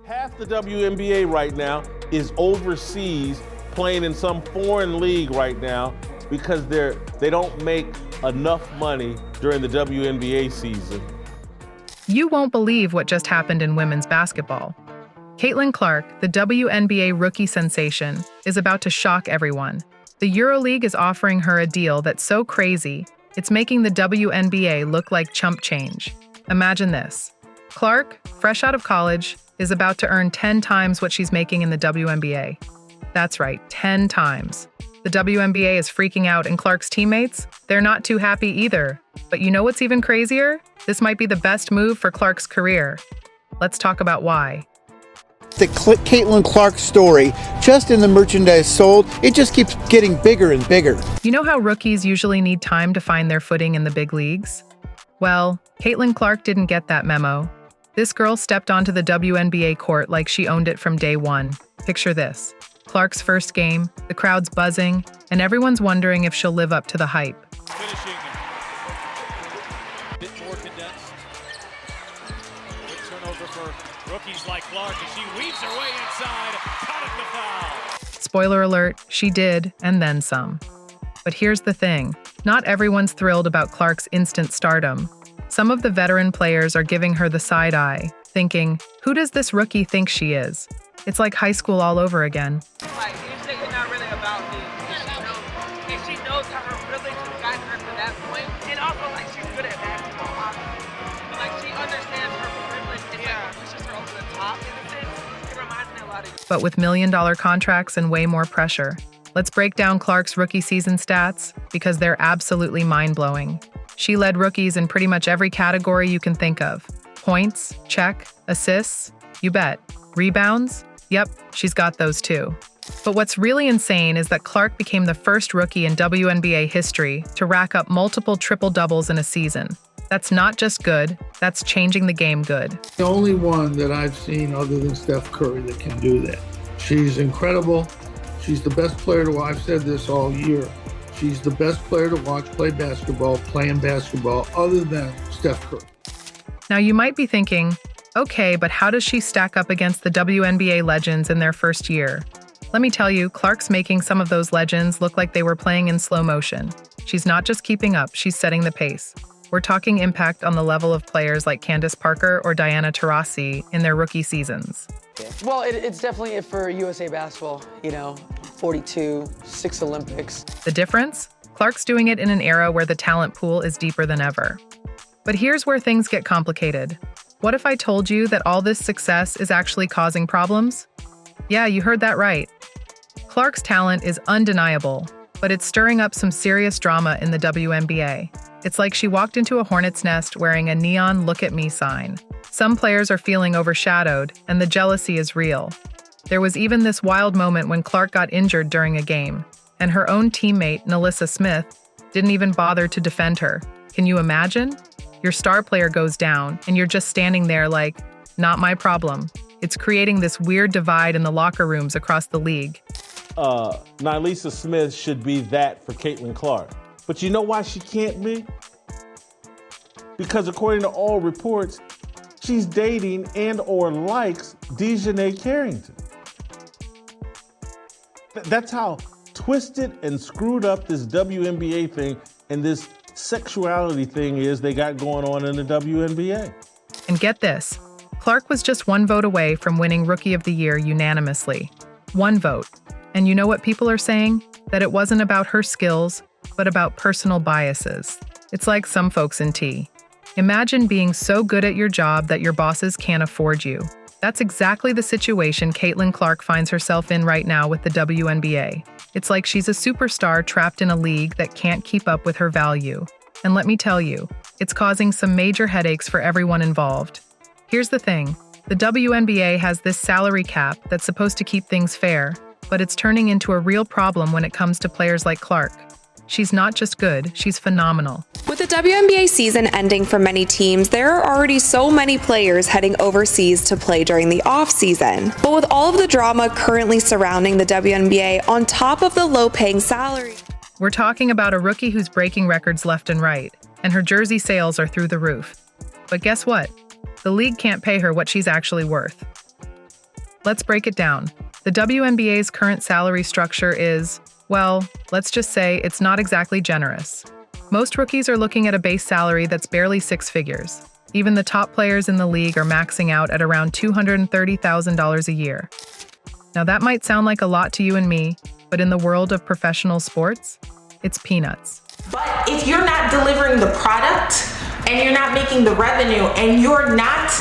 Half the WNBA right now is overseas playing in some foreign league right now because they don't make enough money during the WNBA season. You won't believe what just happened in women's basketball. Caitlin Clark, the WNBA rookie sensation, is about to shock everyone. The EuroLeague is offering her a deal that's so crazy, it's making the WNBA look like chump change. Imagine this. Clark, fresh out of college, is about to earn 10 times what she's making in the WNBA. That's right, 10 times. The WNBA is freaking out, and Clark's teammates, they're not too happy either. But you know what's even crazier? This might be the best move for Clark's career. Let's talk about why. The Caitlin Clark story, just in the merchandise sold, it just keeps getting bigger and bigger. You know how rookies usually need time to find their footing in the big leagues? Well, Caitlin Clark didn't get that memo. This girl stepped onto the WNBA court like she owned it from day one. Picture this. Clark's first game, the crowd's buzzing, and everyone's wondering if she'll live up to the hype. Finishing a bit more condensed. Good turnover for rookies like Clark as she weaves her way inside, counting the foul. Spoiler alert, she did, and then some. But here's the thing. Not everyone's thrilled about Clark's instant stardom. Some of the veteran players are giving her the side eye, thinking, who does this rookie think she is? It's like high school all over again. Like, usually it's not really about me. And she knows how her privilege has gotten her to that point. And also, like, she's good at basketball, obviously. Like, she understands her privilege and like, pushes her over the top in a sense. It reminds me a lot of you. But with million-dollar contracts and way more pressure. Let's break down Clark's rookie season stats, because they're absolutely mind-blowing. She led rookies in pretty much every category you can think of. Points, check. Assists, you bet. Rebounds? Yep, she's got those too. But what's really insane is that Clark became the first rookie in WNBA history to rack up multiple triple-doubles in a season. That's not just good, that's changing the game good. The only one that I've seen other than Steph Curry that can do that. She's incredible. She's the best player to watch. I've said this all year. She's the best player to watch playing basketball, other than Steph Curry. Now you might be thinking, okay, but how does she stack up against the WNBA legends in their first year? Let me tell you, Clark's making some of those legends look like they were playing in slow motion. She's not just keeping up, she's setting the pace. We're talking impact on the level of players like Candace Parker or Diana Taurasi in their rookie seasons. Well, it's definitely for USA basketball, 42, 6 Olympics. The difference? Clark's doing it in an era where the talent pool is deeper than ever. But here's where things get complicated. What if I told you that all this success is actually causing problems? Yeah, you heard that right. Clark's talent is undeniable, but it's stirring up some serious drama in the WNBA. It's like she walked into a hornet's nest wearing a neon "Look at Me" sign. Some players are feeling overshadowed, and the jealousy is real. There was even this wild moment when Clark got injured during a game, and her own teammate, Nalissa Smith, didn't even bother to defend her. Can you imagine? Your star player goes down, and you're just standing there like, not my problem. It's creating this weird divide in the locker rooms across the league. Nalissa Smith should be that for Caitlin Clark. But you know why she can't be? Because according to all reports, she's dating and or likes Dejanay Carrington. That's how twisted and screwed up this WNBA thing and this sexuality thing is they got going on in the WNBA. And get this, Clark was just one vote away from winning Rookie of the Year unanimously. One vote. And you know what people are saying? That it wasn't about her skills, but about personal biases. It's like some folks in tea. Imagine being so good at your job that your bosses can't afford you. That's exactly the situation Caitlin Clark finds herself in right now with the WNBA. It's like she's a superstar trapped in a league that can't keep up with her value. And let me tell you, it's causing some major headaches for everyone involved. Here's the thing. The WNBA has this salary cap that's supposed to keep things fair, but it's turning into a real problem when it comes to players like Clark. She's not just good, she's phenomenal. With the WNBA season ending for many teams, there are already so many players heading overseas to play during the off-season. But with all of the drama currently surrounding the WNBA on top of the low-paying salary, we're talking about a rookie who's breaking records left and right, and her jersey sales are through the roof. But guess what? The league can't pay her what she's actually worth. Let's break it down. The WNBA's current salary structure is, well, let's just say it's not exactly generous. Most rookies are looking at a base salary that's barely six figures. Even the top players in the league are maxing out at around $230,000 a year. Now that might sound like a lot to you and me, but in the world of professional sports, it's peanuts. But if you're not delivering the product and you're not making the revenue and you're not,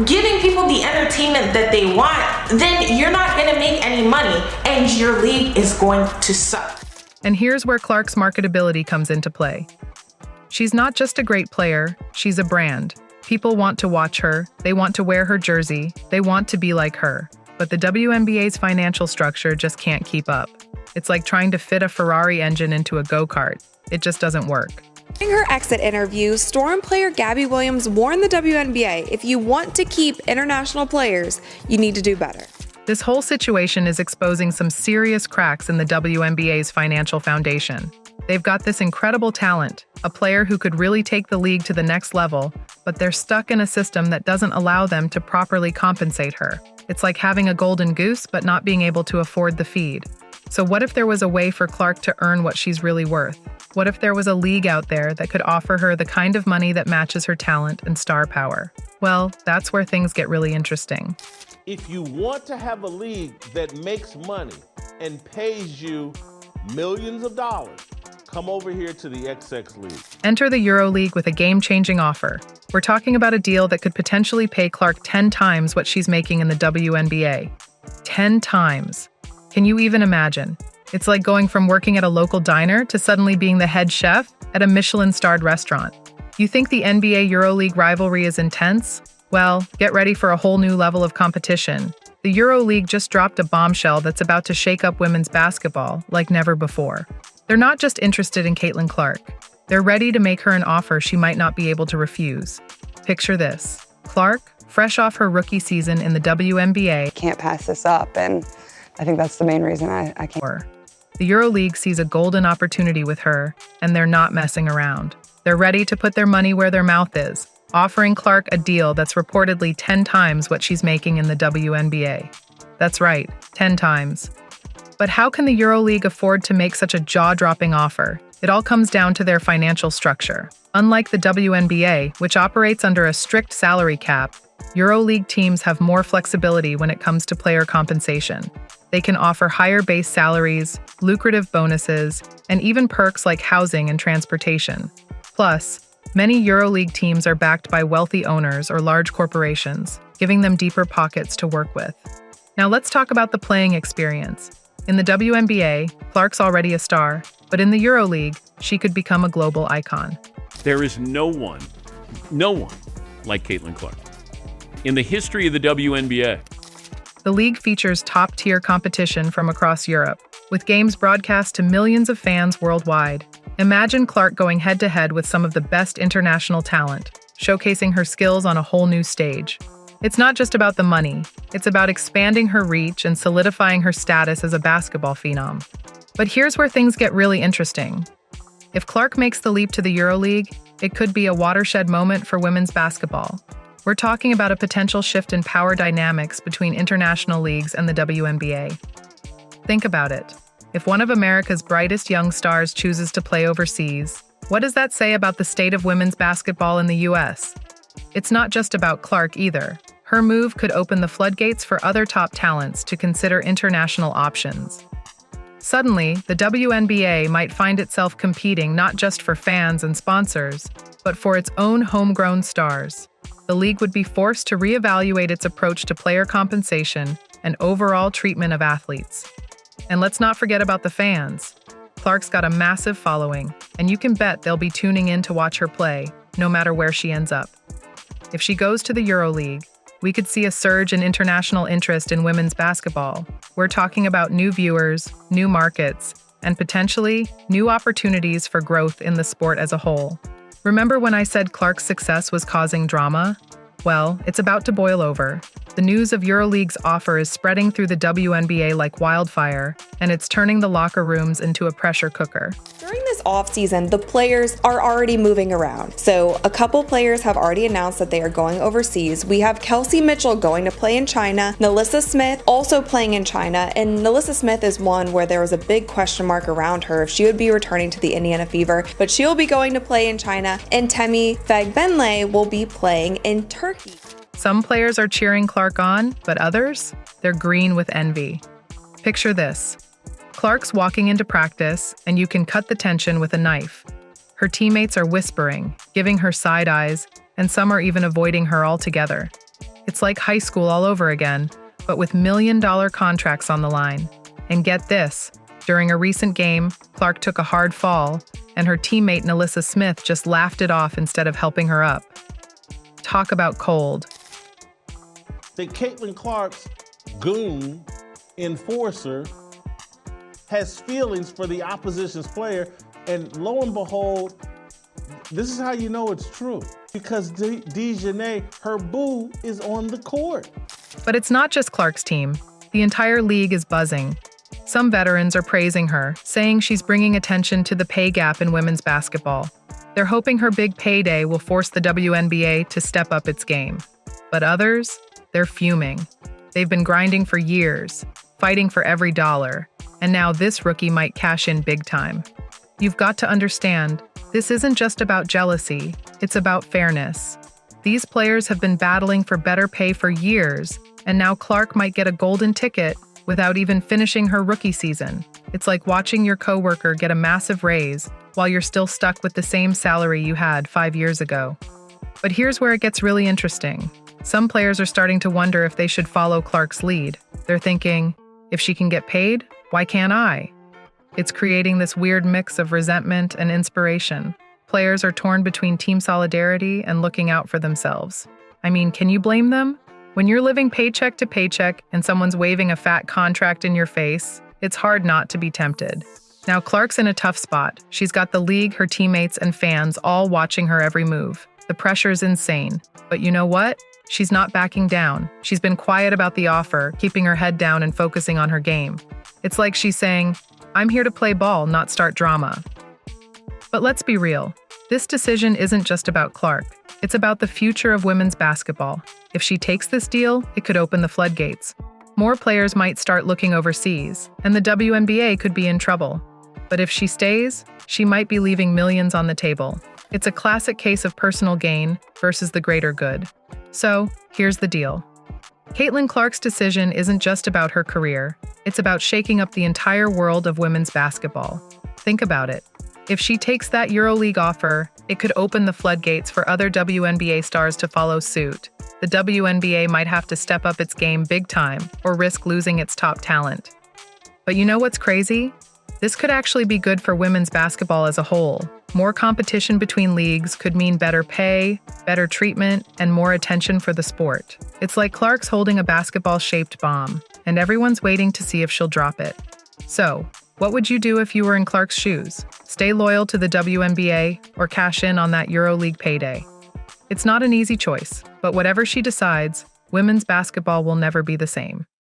giving people the entertainment that they want, then you're not going to make any money and your league is going to suck. And here's where Clark's marketability comes into play. She's not just a great player, she's a brand. People want to watch her, they want to wear her jersey, they want to be like her. But the WNBA's financial structure just can't keep up. It's like trying to fit a Ferrari engine into a go-kart. It just doesn't work. During her exit interview, Storm player Gabby Williams warned the WNBA, if you want to keep international players, you need to do better. This whole situation is exposing some serious cracks in the WNBA's financial foundation. They've got this incredible talent, a player who could really take the league to the next level, but they're stuck in a system that doesn't allow them to properly compensate her. It's like having a golden goose but not being able to afford the feed. So what if there was a way for Clark to earn what she's really worth? What if there was a league out there that could offer her the kind of money that matches her talent and star power? Well, that's where things get really interesting. If you want to have a league that makes money and pays you millions of dollars, come over here to the XX League. Enter the EuroLeague with a game-changing offer. We're talking about a deal that could potentially pay Clark 10 times what she's making in the WNBA. 10 times. Can you even imagine? It's like going from working at a local diner to suddenly being the head chef at a Michelin-starred restaurant. You think the NBA EuroLeague rivalry is intense? Well, get ready for a whole new level of competition. The EuroLeague just dropped a bombshell that's about to shake up women's basketball like never before. They're not just interested in Caitlin Clark. They're ready to make her an offer she might not be able to refuse. Picture this. Clark, fresh off her rookie season in the WNBA, can't pass this up, and I think that's the main reason I can't. The EuroLeague sees a golden opportunity with her, and they're not messing around. They're ready to put their money where their mouth is, offering Clark a deal that's reportedly 10 times what she's making in the WNBA. That's right, 10 times. But how can the EuroLeague afford to make such a jaw-dropping offer? It all comes down to their financial structure. Unlike the WNBA, which operates under a strict salary cap, EuroLeague teams have more flexibility when it comes to player compensation. They can offer higher base salaries, lucrative bonuses, and even perks like housing and transportation. Plus, many EuroLeague teams are backed by wealthy owners or large corporations, giving them deeper pockets to work with. Now let's talk about the playing experience. In the WNBA, Clark's already a star, but in the EuroLeague, she could become a global icon. There is no one like Caitlin Clark in the history of the WNBA. The league features top-tier competition from across Europe, with games broadcast to millions of fans worldwide. Imagine Clark going head-to-head with some of the best international talent, showcasing her skills on a whole new stage. It's not just about the money, it's about expanding her reach and solidifying her status as a basketball phenom. But here's where things get really interesting. If Clark makes the leap to the EuroLeague, it could be a watershed moment for women's basketball. We're talking about a potential shift in power dynamics between international leagues and the WNBA. Think about it. If one of America's brightest young stars chooses to play overseas, what does that say about the state of women's basketball in the U.S.? It's not just about Clark either. Her move could open the floodgates for other top talents to consider international options. Suddenly, the WNBA might find itself competing not just for fans and sponsors, but for its own homegrown stars. The league would be forced to reevaluate its approach to player compensation and overall treatment of athletes. And let's not forget about the fans. Clark's got a massive following, and you can bet they'll be tuning in to watch her play, no matter where she ends up. If she goes to the EuroLeague, we could see a surge in international interest in women's basketball. We're talking about new viewers, new markets, and potentially new opportunities for growth in the sport as a whole. Remember when I said Clark's success was causing drama? Well, it's about to boil over. The news of EuroLeague's offer is spreading through the WNBA like wildfire, and it's turning the locker rooms into a pressure cooker. During this offseason, the players are already moving around. So a couple players have already announced that they are going overseas. We have Kelsey Mitchell going to play in China, NaLyssa Smith also playing in China, and NaLyssa Smith is one where there was a big question mark around her if she would be returning to the Indiana Fever, but she'll be going to play in China, and Temi Fagbenle will be playing in Turkey. Some players are cheering Clark on, but others, they're green with envy. Picture this. Clark's walking into practice, and you can cut the tension with a knife. Her teammates are whispering, giving her side eyes, and some are even avoiding her altogether. It's like high school all over again, but with million-dollar contracts on the line. And get this, during a recent game, Clark took a hard fall, and her teammate NaLyssa Smith just laughed it off instead of helping her up. Talk about cold. That Caitlin Clark's goon, enforcer, has feelings for the opposition's player, and lo and behold, this is how you know it's true. Because Dejanay, her boo, is on the court. But it's not just Clark's team. The entire league is buzzing. Some veterans are praising her, saying she's bringing attention to the pay gap in women's basketball. They're hoping her big payday will force the WNBA to step up its game. But others, they're fuming. They've been grinding for years, fighting for every dollar, and now this rookie might cash in big time. You've got to understand, this isn't just about jealousy, it's about fairness. These players have been battling for better pay for years, and now Clark might get a golden ticket without even finishing her rookie season. It's like watching your coworker get a massive raise while you're still stuck with the same salary you had 5 years ago. But here's where it gets really interesting. Some players are starting to wonder if they should follow Clark's lead. They're thinking, if she can get paid, why can't I? It's creating this weird mix of resentment and inspiration. Players are torn between team solidarity and looking out for themselves. I mean, can you blame them? When you're living paycheck to paycheck and someone's waving a fat contract in your face, it's hard not to be tempted. Now, Clark's in a tough spot. She's got the league, her teammates, and fans all watching her every move. The pressure's insane. But you know what? She's not backing down. She's been quiet about the offer, keeping her head down and focusing on her game. It's like she's saying, I'm here to play ball, not start drama. But let's be real. This decision isn't just about Clark. It's about the future of women's basketball. If she takes this deal, it could open the floodgates. More players might start looking overseas, and the WNBA could be in trouble. But if she stays, she might be leaving millions on the table. It's a classic case of personal gain versus the greater good. So, here's the deal. Caitlin Clark's decision isn't just about her career. It's about shaking up the entire world of women's basketball. Think about it. If she takes that EuroLeague offer, it could open the floodgates for other WNBA stars to follow suit. The WNBA might have to step up its game big time or risk losing its top talent. But you know what's crazy? This could actually be good for women's basketball as a whole. More competition between leagues could mean better pay, better treatment, and more attention for the sport. It's like Clark's holding a basketball-shaped bomb, and everyone's waiting to see if she'll drop it. So, what would you do if you were in Clark's shoes? Stay loyal to the WNBA or cash in on that EuroLeague payday? It's not an easy choice, but whatever she decides, women's basketball will never be the same.